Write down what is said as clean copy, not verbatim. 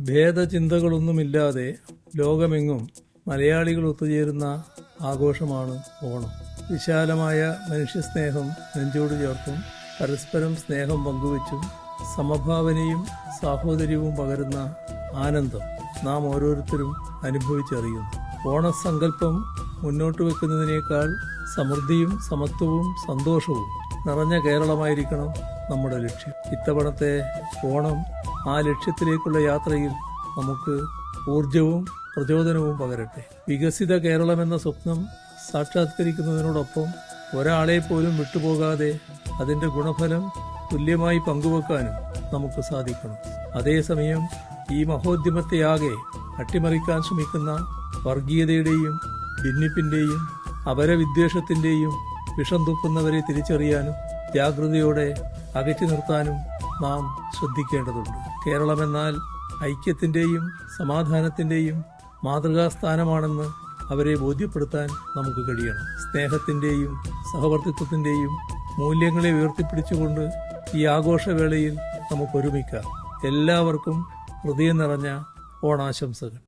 ഭേദചിന്തകളൊന്നുമില്ലാതെ ലോകമെങ്ങും മലയാളികൾ ഒത്തുചേരുന്ന ആഘോഷമാണ് ഓണം. വിശാലമായ മനുഷ്യസ്നേഹം നെഞ്ചോട് ചേർത്തും പരസ്പരം സ്നേഹം പങ്കുവച്ചും സമഭാവനയും സാഹോദര്യവും പകരുന്ന ആനന്ദം നാം ഓരോരുത്തരും അനുഭവിച്ചറിയുന്നു. ഓണസങ്കല്പം മുന്നോട്ട് വെക്കുന്നതിനേക്കാൾ സമൃദ്ധിയും സമത്വവും സന്തോഷവും നിറഞ്ഞ കേരളമായിരിക്കണം നമ്മുടെ ലക്ഷ്യം. ഇത്തവണത്തെ ഓണം ആ ലക്ഷ്യത്തിലേക്കുള്ള യാത്രയിൽ നമുക്ക് ഊർജവും പ്രചോദനവും പകരട്ടെ. വികസിത കേരളമെന്ന സ്വപ്നം സാക്ഷാത്കരിക്കുന്നതിനോടൊപ്പം ഒരാളെ പോലും വിട്ടുപോകാതെ അതിന്റെ ഗുണഫലം തുല്യമായി പങ്കുവെക്കാനും നമുക്ക് സാധിക്കണം. അതേസമയം ഈ മഹോദ്യമത്തെയാകെ അട്ടിമറിക്കാൻ ശ്രമിക്കുന്ന വർഗീയതയുടെയും ഭിന്നിപ്പിന്റെയും അപരവിദ്വേഷത്തിന്റെയും വിഷം തുപ്പുന്നവരെ തിരിച്ചറിയാനും ജാഗ്രതയോടെ അകറ്റി നിർത്താനും നാം ശ്രദ്ധിക്കേണ്ടതുണ്ട്. കേരളമെന്നാൽ ഐക്യത്തിന്റെയും സമാധാനത്തിന്റെയും മാതൃകാസ്ഥാനമാണെന്ന് അവരെ ബോധ്യപ്പെടുത്താൻ നമുക്ക് കഴിയണം. സ്നേഹത്തിന്റെയും സഹവർത്തിത്വത്തിന്റെയും മൂല്യങ്ങളെ ഉയർത്തിപ്പിടിച്ചുകൊണ്ട് ഈ ആഘോഷവേളയിൽ നമുക്കൊരുമിക്കാം. എല്ലാവർക്കും ഹൃദയം നിറഞ്ഞ ഓണാശംസകൾ.